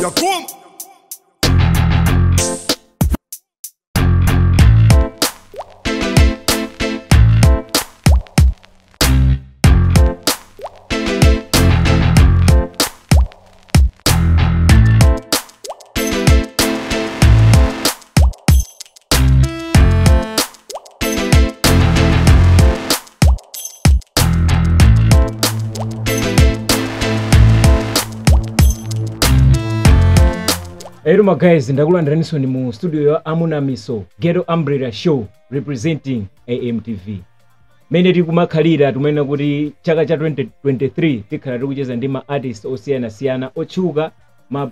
Yakuma. Eruma guys, ndakulandiraniso ni mu studio ya Amuna Miso Ghetto Umbrella Show representing AMTV. Mene tikumakhalira tumena kuti chaka cha 2023 tikhala tikucheza ndi ma artist osiyana otchuka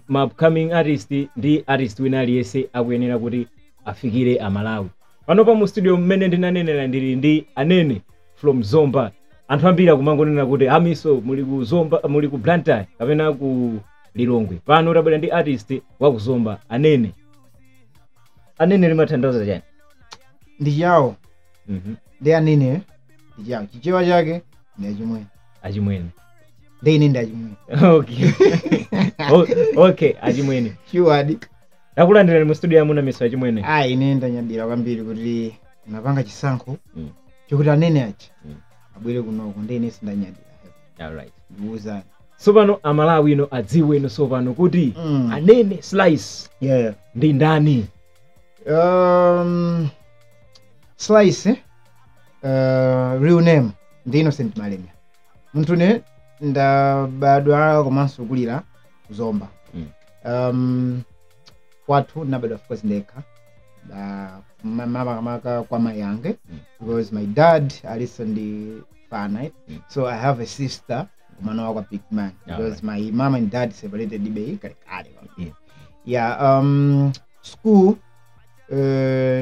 ma upcoming artist ndi artist wina aliyese akuyenera kuti afikire Malawi. Pano pa mu studio mmene ndinanenera ndili ndi Anene from Zomba. Anthu ambiri kumangonena kuti Amiso muli ku Zomba, muli ku Blantyre kapena ku Lilongwe. Pano tabwera ndi artist wa ku Zomba, Anene. Anene limathandiza chani? Ndi yawo. Ndi Anene. Ndi yawo. Chichewa chake ndi achimwene. Achimwene. Ndi ine ndi achimwene. Okay. Okay, achimwene. Sure. Ndakulandirani mu studio ya Amuna Miso achimwene. Ine ndanyadira kwambiri kuti napanga chisankho chokuti Anene acha abwere kunoko ndi ine sindanyadira. All right. Ndiwuzani. Sopano Amalawi ino adziwe ino sopano kuti Anene SLYC ndi ndani? SLYC real name ndi Innocent Malemya. Munthu ne ndabadwa komanso kulira Zomba. Kwathu nabadwa of course ndekha. Mama kwa mayange because my dad alisondi finite. So I have a sister Mano wako big man because my mom and dad separated the school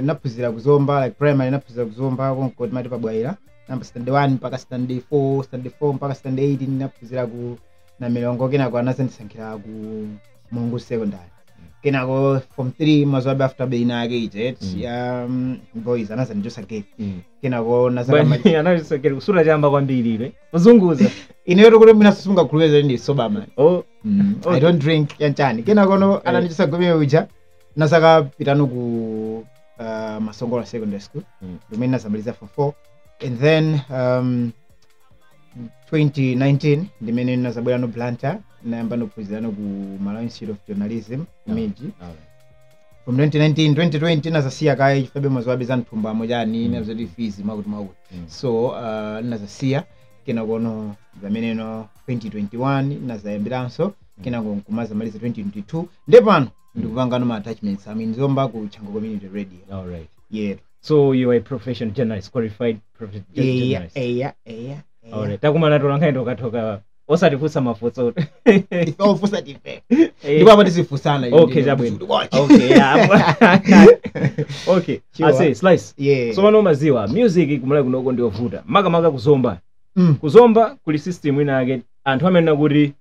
napuzira kuzomba like primary napuzira kuzomba konko mati pabwaira namba stand 1 mpaka stand 4 mpaka stand 8 napuzira ku na milongo kena kwa nasendisankhira ku Mungu secondary kena ko from 3 mazwabe after beina age boys anasanjosa gate kena ko nasaka anasokera kusura chamba kwambiri ile uzunguza ineyo kuti mina sisunga khulweza ndi soba man. I don't drink yanchani kena kono ananichisa gomwe uja nasaka pitano ku Masongola secondary school lumene nasabaliza for 4 and then 2019 ndimene nasabwera no Blantyre nayamba nophunzira no ku Malawi Institute of Journalism Meji. From 2019 nazasiya kai chifabe mazwabe za nthumba mojani nazoti fees makuti so nazasiya kena kono zamene no 2021 nazayambiranso kena kono kumaza maliza 2022 ndepano ndikupanga no attachments Zomba ku Chango Community Radio. All right. Yeah. So you are a professional journalist, qualified professional journalist. Yeah. All right. Takumana tolangaendo katoka osatifusa mafutso. Ofusa tipe. Ndipo apa tisifusana yo. Okay, jabwino. Okay, yeah. Okay. I say SLYC. Yeah. So mano maziwa music kumala kunoko ndi ovuta. Maka kuzomba. Kuzomba kuli system ina yake anthu amene kuti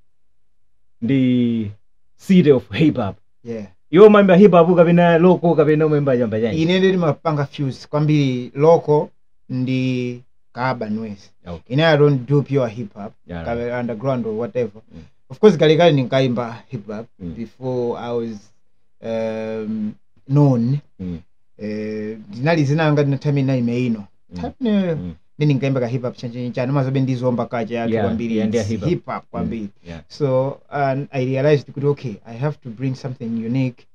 ndi city of hip hop. Yeah. Yo member hip hop kapena local kapena member jamba chani. Ine ndi mapanga fuse kwambiri local ndi urban ways. Okay. I don't do pure hip hop, underground or whatever. Of course galikali ninkaimba hip hop before I was known. Dinali zinanga dinatami na imeino. Tapne ninkaimba ka hip hop chana mazobe ndi Zomba kaja ya kwambiri hip hop kwambiri. So I realized that okay, I have to bring something unique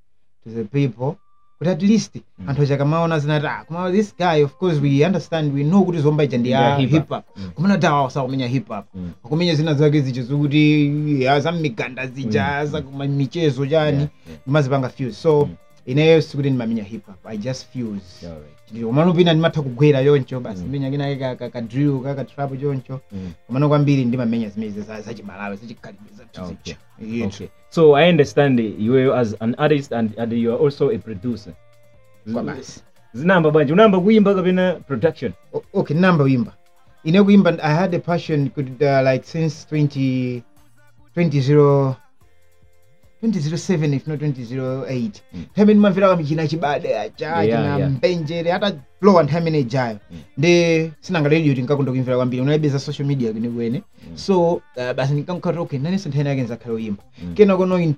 to the people. But at least antoja kama ona zinata kuma this guy, of course we understand, we know kuti Zomba ija hip hop kumana dawa sawa kumenya hip hop kumenya zina zake zichizukuti za miganda zija za michezo jani mazipanga fuse. So ineyo sikuti ndimamenya hip hop, I just fuse. Ndio mano pina ndimatha kugwera yoncho basi menya kina ka drill ka trap yoncho kumana kwambiri ndimamenya zimeze za chimalawi zichikalibiza tuzicha. Okay. So I understand you as an artist and you are also a producer. Zinamba banje unamba kuimba kapena production? Okay, namba kuimba. Ine kuimba I had a passion could like since 2007 if not 2008. Hemeni mavira kama china chibade acha na mpenjere hata flow and hemeni jayo. Nde sinanga radio tinkakundo kuimvira kwambiri unayebeza social media kuni kwene. So basi nikamkata okay nani sentena against akalo imba. Kena kono in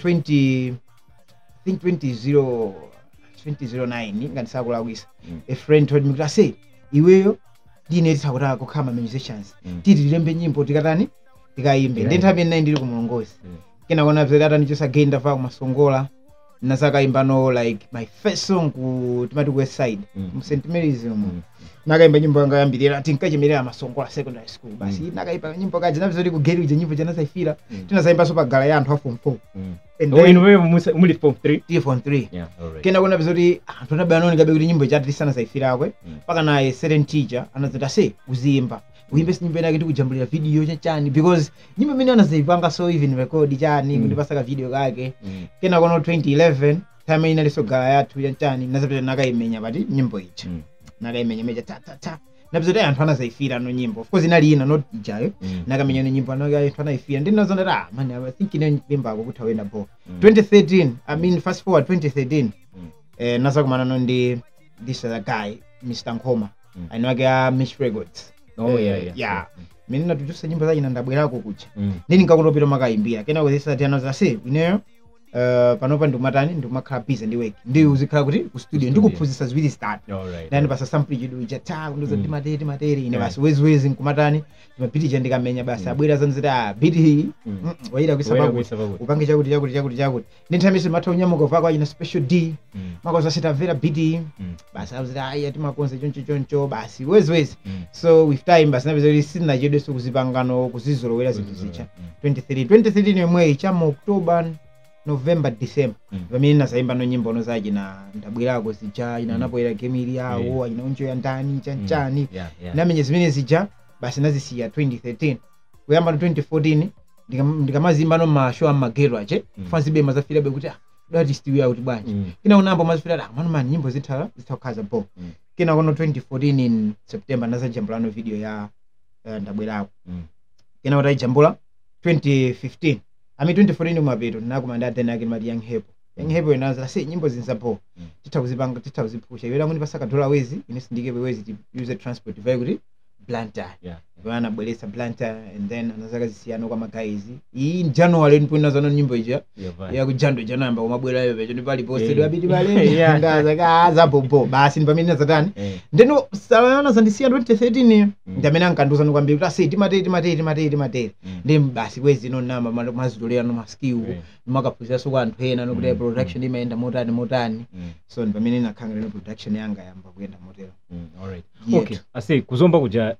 think 2009 ngati sakulakwisa a friend told me kuti ase iweyo ndine tisakutaka kukhama musicians titi tilembe nyimbo tikatani tikayimbe ndi nthawi ina ndili kumulongozi kena kona bzedata ndichosa genda fa kumasongola nasakaimbano like my first song ku timati ku West Side mu St Mary's nakaimba nyimbo yanga yambirira tinkachemerera masongola secondary school basi nakaipa nyimbo kaje nabzoti ku gate uje nyimbo janasaifira tinazaimba so pagala ya anthu a form 4 and then wewe muli form 3 ti form 3 yeah alright kena kona bzoti anthu anabanoni kabe kuti nyimbo chati sana saifira kwe paka naye certain teacher anazota say uzimba uimbe nyimbo yake tikujambulira video chachani because nyimbo mimi anazaipanga so even record chani kuti pasaka video kake kena kono 2011 time ina liso gala yathu chachani nazapita nakaimenya pati nyimbo ichi nakaimenya meja ta nabzoti anthu anazaifira no nyimbo of course inali ina not ijayo nakamenya no nyimbo anthu anaifira ndinazonera man I think ine nyimbo ako kuti awenda bo 2013 I mean fast forward 2013 nasakumana no ndi this other guy Mr Nkoma ainwake Mish Records oh yeah mimi natujusa nyimbo zaina ndabwerako kucha ndini ngakutopita makaimbira kena kwesisa tiana zase ineyo panopa ndumatani ndumakhala busy ndi work ndi uzikhala kuti ku studio ndikuphunzitsa ziwiri start then basa sample chidu cha ndoza timateri ine basi wezi nkumatani timapiti cha ndikamenya basi abwera zanzira beat hii waira kuisaba upange chakuti ndi nthamisi mathonyamuka vako ina special D makoza seta vera beat basi azira aya timakonza choncho basi wezi so with time basi nabezoli sina chedo sokuzipangano kuzizolowera zinthu zicha 23 ni mwezi cha October November December vamini nasaimba no nyimbo no zaji na ndabwerako zija ina napoera game ili yawo ina unjo ya ndani chanchani namenye zimene zija basi nazisiya 2013 kuyamba no 2014 ndikamazimba no mashow amagero ache fancy be mazafira be kuti artist we out bwanji kina unambo mazafira man nyimbo zitakaza bo kina kono 2014 in September nazajambula no video ya ndabwerako kina utajambula 2015 Ami 2014 mapeto nakumanda tena yake mali Young Hepo inaanza say nyimbo zinsapo titawuzipanga titawuzipusha yera ngoni pasaka dola wezi inisindike wezi use transport vai kuti Blanta bwana bwelesa Blanta and then anazaka zisiyano kwa guys iyi January mpuna zano nyimbo ija ya kujando janamba umabwela yewe ndi pali posted wabiti bale ndaza kaza bobo basi ndipamene nazatani ndeno salana zandisiya 2013 ndamene ankanduza nokwambira kuti say timateri ndi basi kwezi no namba mazidolera no maskill makaphuzira so kwa anthu ena nokuti production imaenda motani so ndipamene nakhangala no production yanga yamba kuyenda motero alright okay ase kuzomba kuja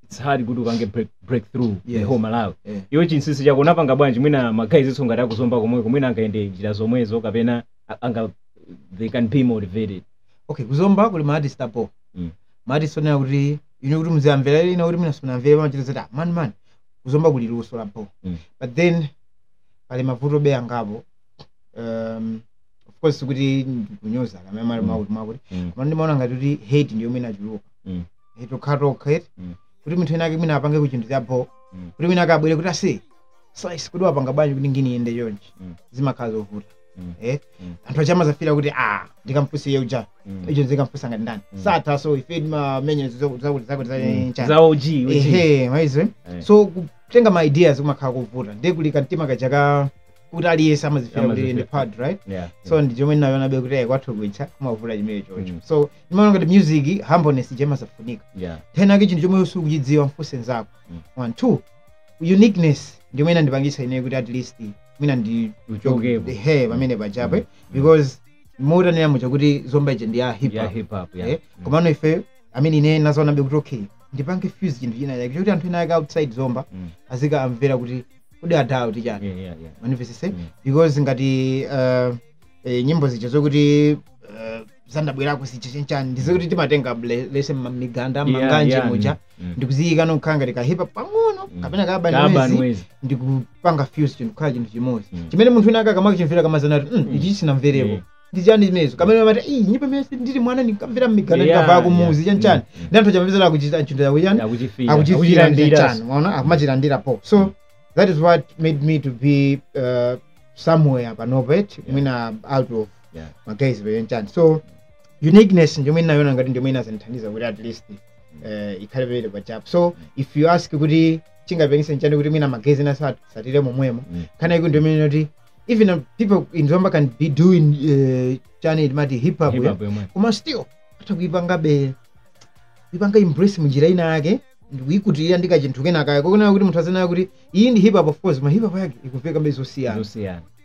it's hard kuti ukange breakthrough the whole Malawi iwe chinsisi chako unapanga bwanji mwina magazi tsongati akuzomba komwe mwina angaende njira zomwezo kapena anga they can be motivated okay kuzomba kuli maartist apo maartist onera kuti ine kuti muzamvera ina kuti mina sunamvera pamachitozata man kuzomba kuli luso lapo but then pali mavuto be angapo of course kuti kunyoza kamema makuti koma ndimaona ngati kuti hate ndiyo mwina achuluka hate okhato kuti munthu ena ake mwina apange kuchinthu chapo kuti mwina akabwere kuti ase SLYC kuti wapanga bwanji kuti ngini yende chonchi zimakhala zovuta anthu achama zafira kuti ndikamfusiye uja icho ndikamfusa ngati ndani satha so ife mamenye zakuti zaoji maize so kutenga my ideas kumakhala kuvuta ndikulika mtima kachaka kuti aliyesa amazifira kuti ndi part right so ndijomwe naona be kuti kwathu kuicha kumavula chimene chocho so ndimaona ngati music humbleness jema safunika tena kichinthu chomwe usukuchidziwa mfuse nzako 1 2 uniqueness ndimene ndipangisa ine kuti at least mina ndi uchoke pamene pachape because more than yamucha kuti Zomba ije ndi ya hip hop komano ife ine nazoona be kuti okay ndipange fuse chinthu china chake kuti anthu ena ake outside Zomba azika amvera kuti kudi adawu tichani manifestise because ngati nyimbo zicho zokuti zandabwerako sichichenchani ndizokuti timatenga lese miganda manganje muja ndikuziyika nokhanga lika hip hop pang'ono kapena kabani ndikupanga fuse chinthu khala chinthu chimodzi chimene munthu ina akamaka chimvera kamazana ichi sinamverepo ndichani zimenezo kamene mati nyimbo imene ndili mwana ndikamvera miganda ndikavaa kumuzi chanchani ndi anthu chamvera kuchita chinthu chakuchani akuchifira ndi chani unaona akumachirandira po so that is what made me to be somewhere panopet mwina out of my guys very chance so uniqueness ndio mwina naona ngati ndio mwina zanithandiza kuti at least ikhale vele pachap so if you ask kuti chingapengise nchani kuti mwina magezi na satire momwemo kana iko ndio mwina kuti even people in Zomba can be doing channel mati hip hop kuma still hata kuipanga embrace mujira ina yake ndikuikuti andika chinthu kenaka kokona kuti munthu azana kuti iyi ndi hip hop. Of course ma hip hop yake ikufika mbezo siyana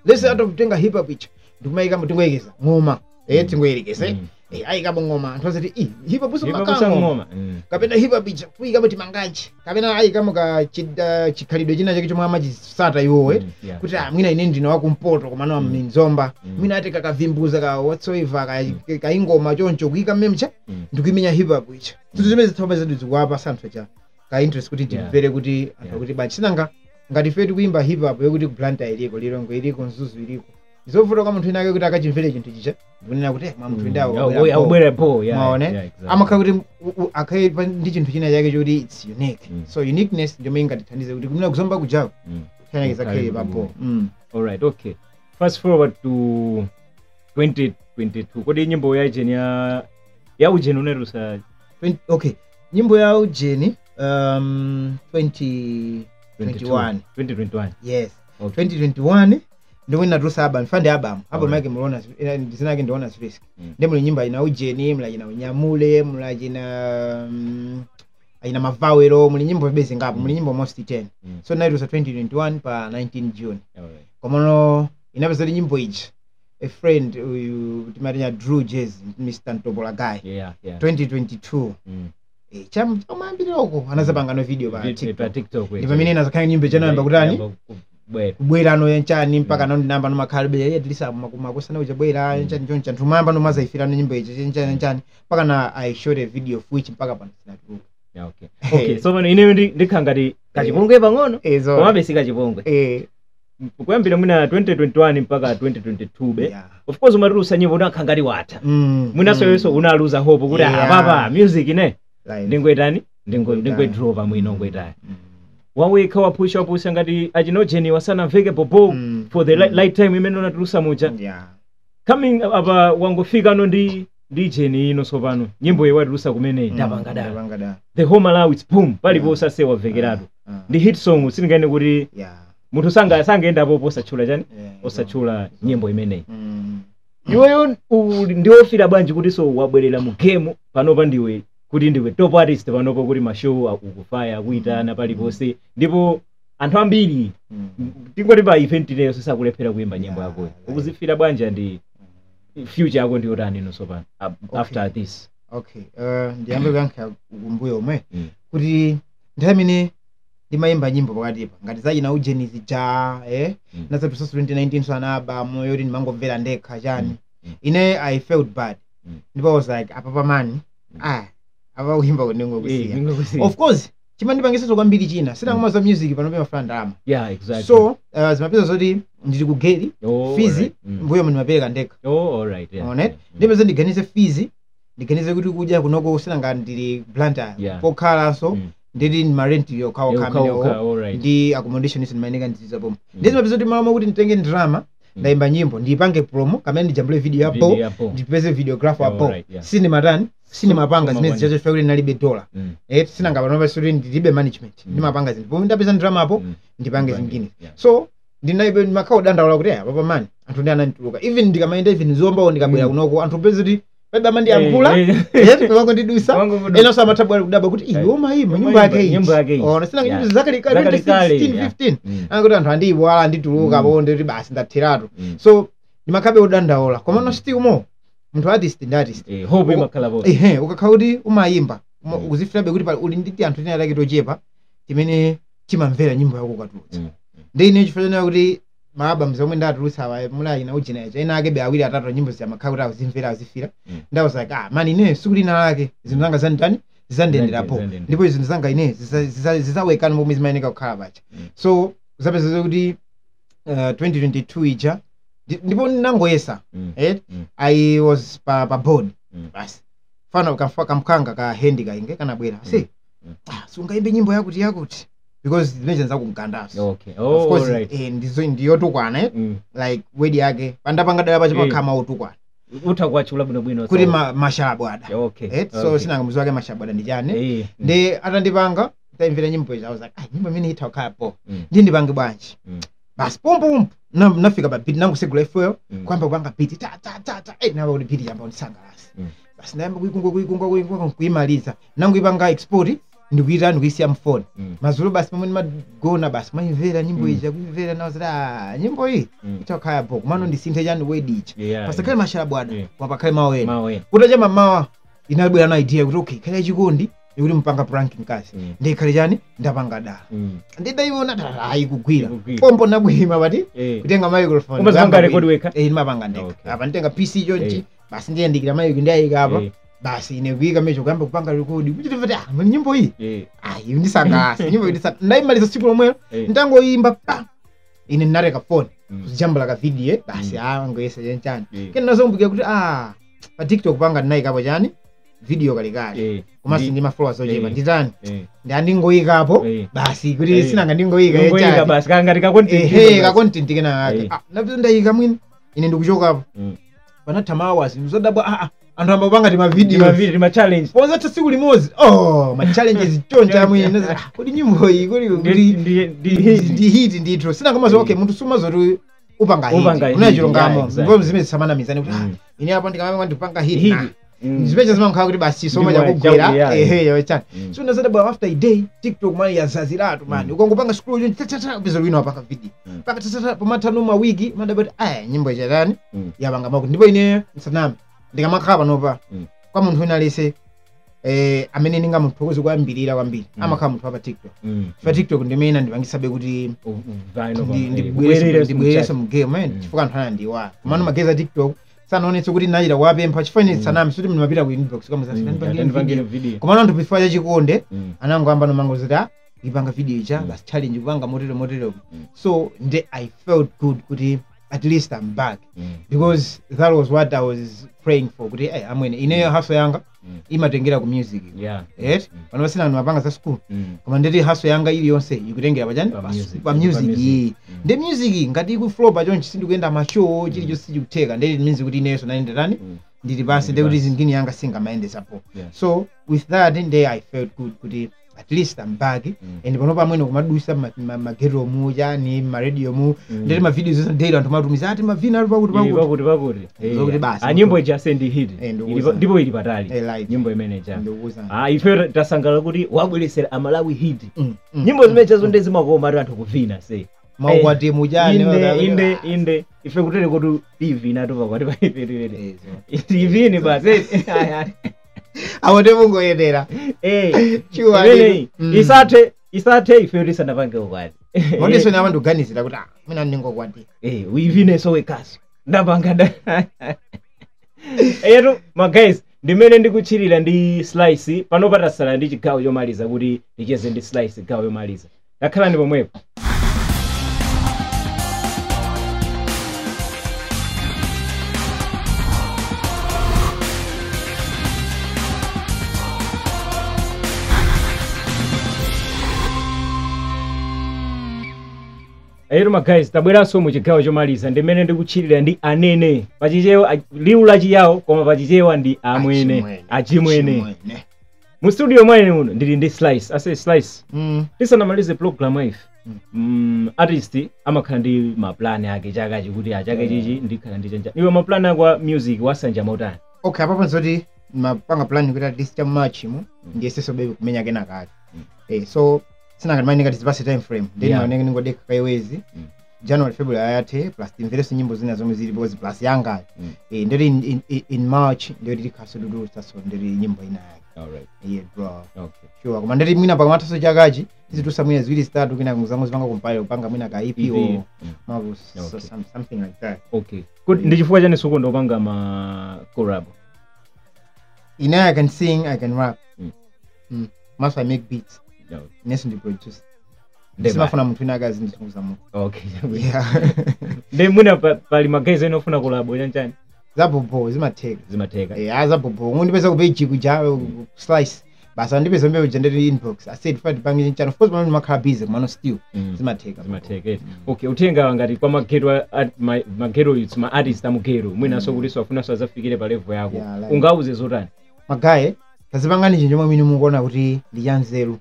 let's say hata kutenga hip hop ichi ndikumayika mutingoyekeza ngoma tingoyerekeze ayika ngoma anthu azati hip hop uso ngoma kapena hip hop ichi kuyika muti manganji kapena ayika muka chikhalidwe china chake chomwe amachisata iwowe kuti mwina ine ndine wakumpoto komano mzomba mwina ate kakavimbuza ka whatsoever ka ingoma choncho kuyika memcha ndikuimenya hip hop ichi zinthu zimene zithomba zedu zikuwapa santhu cha ka interest kuti ndimvere kuti anthu kuti basi sinanga ngati fetu kuimba hip hop yokuti kuplanta iliko lilongo iliko nzuzu iliko izovuta kwa munthu inake kuti akachimvere chinthu chicha kunena kuti munthu ndawo awubwera po maone amakhala kuti akhaipa ndi chinthu china chake choti it's unique so uniqueness ndio ingatithandize kuti kumene kuzomba kujawo chana kizakhale papo. Alright, okay, fast forward to 2022 kodi nyimbo ya Jeni ya ujeni unerusa okay nyimbo ya ujeni 2021 yes okay. 2021 ndio inatrusa album fund album yake mlona ndizina yake ndiona SLYC ndio muli nyimba ina ujeni mlaji na unyamule mlaji na ina mavawero muli nyimbo base ngapo muli nyimbo most 10 so naitrusa 2021 pa 19 June komono inapeza nyimbo ichi a friend timarinya Drew Jazz Mr. Ntobola guy 2022 chamambiroko anazapanga no video pa TikTok ndipo mimi nazakanga nyimbo chana namba kutani kubwera no yanchani mpaka no namba no makhalbe at least makusana ujabwera yanchani choncha ntumamba no mazaifira no nyimbo ichi yanchani mpaka na I showed a video of which mpaka pano sinatuka okay so mano ine ndikhangati kachipongwe pang'ono koma besika chipongwe kuyambira mwina 2021 mpaka 2022 be of course umarusa nyimbo unakhangati wata mwina soyeso unaluza hope kuti baba music ne ndingwetani ndingwedropa mwino ngwetani waweka wapusha ngati ajinojeni wasana mveke popo for the lifetime imene unatulusa mucha coming apa wangofika no ndi Jeni ino sopano nyimbo yewatulusa kumene Ndapangadala the whole Malawi it's boom palipo sasewa vekeratu ndi hit song singane kuti munthu sangaenda popo osachula chani osachula nyimbo imeneyi iweyo ndiofira bwanji kuti so wabwerera mu game panopa ndiwe kuti ndiwe top artist panopo kuti mashow akufaya kuitana paliponse ndipo anthu ambiri tingoti pa event leyo sisakulephera kuimba nyimbo yako ukuzifira bwanji ndi future yako ndi yotani ino sopano after this okay ndiyambe kuyankha kumbuyo omwe kuti nthamine ndimayimba nyimbo pakatipa ngati zaji na ujeni zija nazo 2019 so anaba moyo ndimangomvera ndekha chani ine I felt bad ndipo I was like apa mani ava uimba kunengo kusiya of course chimandipangisa kwambiri china sina kumaza music panope mafana ndalama exactly so zimapeza zoti ndili kugeli fizi mbuyo ndimapereka ndekha alright ndipeza ndiganize fizi ndiganize kuti kudya kunoko sina ngati ndili blanta pokhala so ndili ma rent yo kawo kamene ndi accommodation is maineka ndiziza pomwe ndizimapeza kuti mama kuti nditenge drama ndaimba nyimbo ndipange promo kamene ndijambule video yapo ndipeze videographer apo cinema panga zimene zichacho fika kuti nalibe dollar sina ngapa nova story ndilibe management ndimapanga zinthu ndapeza drama apo ndipange zingine so ndinaibe makao dandaula kuti papa mani anthu ndi anandituluka even ndikamaenda even Zomba ndikabwera kunoko anthu peza kuti baba mandi yankula kwangu ndidusa eno sama tabwa kudaba kuti iwo maimba nyumba yake ona sina nyumba zakali 16 15 angoto anthu andibwala andituluka bonde kuti basi ndatheratu so ndimakabe udandaula koma no still more munthu artist ndi artist hope imakhala bo ukakhala kuti umayimba ukuzifirabe kuti uli nditi anthu tina lake tochepa timene timamvera nyimbo yako ukatulutsa ndi ine chifukwa kuti maaba mzomwe ndatulutsa awa mulayi na ujina yacha ina ake be awiri atatu nyimbo zamakhala kuti azimvera azifira ndawo like mani ine sikulina lake zinthu zanga zandani zandenderapo ndipo zinthu zanga ine zizawekana momwe zimayeneka kukhala pacha so zapeza kuti 2022 ija ndipo nangoyesa I was pa board basi fana ukamkanga ka hendi kainge kanabwera si sungaimbe nyimbo yakuti because dimensions zakumkandaso of course ndiyotukwana like wedi yake Ndapangadala pacho kama utukwana utakwachula bwino kuti Mashalabwada so sinanga muzi wake Mashalabwada ndijane ndi atandipanga taimvera nyimbo izo I was like nyimbo mimi itaukhala po ndipange bwanji basi pum nafika pa beat nangu segula FL kwamba kupanga beat ta naba kuti beat yamba unisangalasa basi ndayamba kuikunga kuimaliza nangu ipanga export ndikuita ndikuisiya mfoni mazulu basi pamwe magona basi maimvera nyimbo ija kuimvera nawo nyimbo iyi itakaya boko mano ndisinthe chani wedicha pasakale Mashalabwada wapakale mawena kutacha mamawa inabwera na idea kuti okay kale chikondi yuri mpanga pranking kasi ndekale chani Ndapangadala ndidaiona ayikugwira pompo nabwima bati kutenga microphone umazanga record weka mapanga ndeka apa nditenga PC chonchi basi ndiyandikira mic ndiyayika apa basi ine kuika mecho kuyamba kupanga record kuti tifete nyimbo iyi unisangalasa nyimbo ndaimaliza siku lomwelo ndangoimba pa ine nareka phone kuzijambula ka video basi ngoyesa chenchani kena nazombukia kuti pa TikTok panga ndinaikapo chani video kalikali kumasi ndi followers ochepa nditani ndandingoyikapo basi kuti sinanga ndingoyika yechani basi kangati ka content ka content kena ake napita ndayika mwini ine ndikuchokapo panatha hours ndizodabwa anthu amba kupanga ti video ma challenge ponza ta siku limozi ma challenges choncha mwini kodi nyimbo iyi kodi ndi hit ndithu sina kama zo okay munthu sumazoti upanga hit unachilongamo ngombe zimene samana mizani kuti ine apo ndikamanga ndipanga hit zipecha zimankhala kuti basi soma chakugwera yochani so ndazadabwa after a day TikTok mali yazaziratu mani ukangopanga scroll bizo wina wapaka video paka pamatano mawiki madabati nyimbo ichatani yapanga makuti ndipo ine nsanami ndikamakhala panopa kwa munthu wina lese amene ningamuthokoze kwambirira kwambiri amakhala munthu pa TikTok pa TikTok ndimene ndipangisabe kuti ndibwerese mu game chifukwa anthu anandiwa komano mageza TikTok sanaonetse kuti nachita wapempha chifukwa sanami suti mnimapita ku inbox kama ndipangire video komano anthu pifua cha chikonde anangoamba nomango ziti ipanga video icha basi challenge kupanga motero so I felt good kuti at least I'm back because that was what I was praying for kuti amwene ineyo haso yanga imatengera ku music pano sina mapanga za school koma ndeti haso yanga ili yonse ikutengera pachani pa music the music ngati iku flow pa chonchi sindikuyenda ma show chili chonse chikuteka ndeti means kuti ineyo so nayenderani nditi basi ndekuti zingini yanga singa maende sapo so with that I felt good kuti at least I'm back and pano pamwene kumadusa magero mu yani ma radio mu ndeti ma videos zose daily anthu matumiza ati mavina ali pakuti zokuti basi nyimbo ija send hit ndipo ili patali nyimbo imene ja ife tasangala kuti wabweresera Malawi hit nyimbo zimene chazo ndezi makoma ati anthu kuvina say maukwati mujani inde ife kutele kuti TV inatopa kwati pa TV ni basi awode mungoyendera chiwali isathe ife kuti sanapange ukwati modiso ni abantu ganizira kuti mina ndingokwati uivine so wekaso Ndapangadala yetu ma guys ndimene ndikuchirira ndi SLYC pano patasala ndi chigawo chomaliza kuti ndicheze ndi SLYC gawo yomaliza ndakhala ndi pomwepo Ayero guys tabweranso mu chigawo chomaliza ndimene ndikuchirira ndi anene pachichewa liwu lachiyawo koma pachichewa ndi amwene achimwene mu studio mwene muno ndili ndi SLYC ase SLYC tisanamalize program ife artist amakhala ndi maplani ake chaka chikuti chaka chichi ndikhala ndi chanja iwe maplani akwa music wasanja mautani okay apapo nzoti mapanga plan kuti at least March mu ndiyeseso bebe kumenya kena kake so sina ngati ngati zipase time frame then manenge ningodeka kaiwezi January February ayate plus imvereso nyimbo zina zomwe zili because plus yanga ndiri in March ndiri tikasududu taso ndiri nyimbo ina yake alright bro okay sure koma ndiri mwina pakamata so chakachi tizitusa mwina ziwiri start kina nguzangu zipanga compile kupanga mwina ka EP or so something like that okay good ndichifukwa chane soko ndopanga ma collab I can sing I can rap must I make beats nesu ndi produce ndisifuna munthu inagazi ndisunguza mu okay ndi mwina pali magazi enofuna collab chanchani zabobo zimateka zabobo ngondipeza kubeji kuja SLYC basa ndipeza mbeo generate inbox I said fight banging channel of course mano makhala busy mano still zimateka okay utenga ngati kwa magero youths ma artist amugero mwina so kuti sofuna so azafikire pa level yako ungauze zotani magaye tazipangani chinjo mwini mukuona kuti ndiyanzeru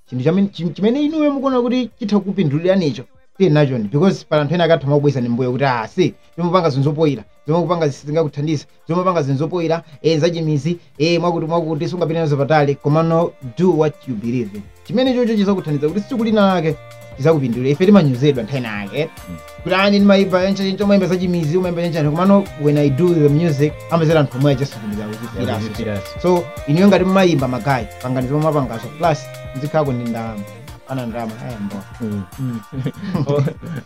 chinthu chimene inuwe mukuona kuti chitha kupindulira nicho tiye nacho because pala anthu ena akatha mabweza ni mbuyo kuti si zomupanga zinzopoira zomupanga zisingakuthandiza zomupanga zinzopoira zachimizi mwakuti sungapite nazo patali komano do what you believe in chimene chocho chizakuthandiza kuti tsiku lina lake chizakupindulira ife timanyuzedwa nthena yake kuti ani ndimayimba ncho mayimba zachimizi umayimba nchani komano when I do the music amazera anthu omwe ajasukuniza kuzifira so iniyo ngati mmayimba magayi pangani zomwe mapangazo plus nzikhako ndi ndalama ana ndalama ayambo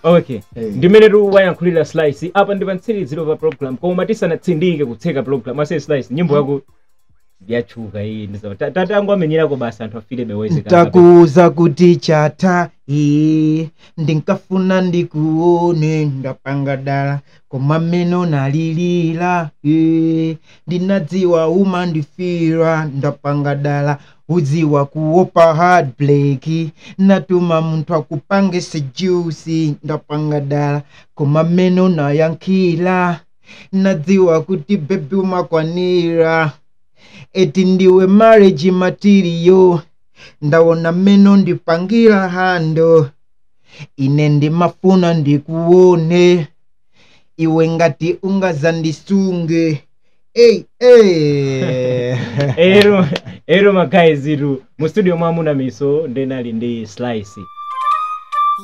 okay ndimene wayankhulira SLYC apa ndi pantsiriziro pa program koma tisanatsindike kutseka program ase SLYC nyimbo yako yachuka iyi ndizaba tatangu amenyerako basa anthu afile beweze takuza kuti chata ndinkafuna ndikuone ndapangadala koma meno nalilira ndinadziwa umandifira ndapangadala udziwa kuopa heartbreak natuma munthu akupange sejuice ndapangadala koma meno nayankhira nadziwa kuti baby umakwanira eti ndiwe marriage material ndaona meno ndipangira hando ine ndimafuna ndikuone iwe ngati ungazandisunge ero magayiziru mu studio mwamuna miso ndenali ndi SLYC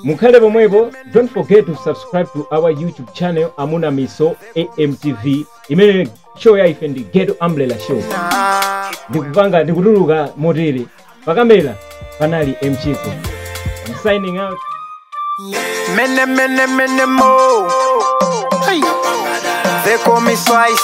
mukhale pomwepo. Don't forget to subscribe to our YouTube channel Amuna Miso AMTV imene show ya ife ndi Ghetto Umbrella Show ndikupanga ndikutuluka motere pakamera panali mchiko. I'm signing out. Mene mo. Hey. They call me SLYC.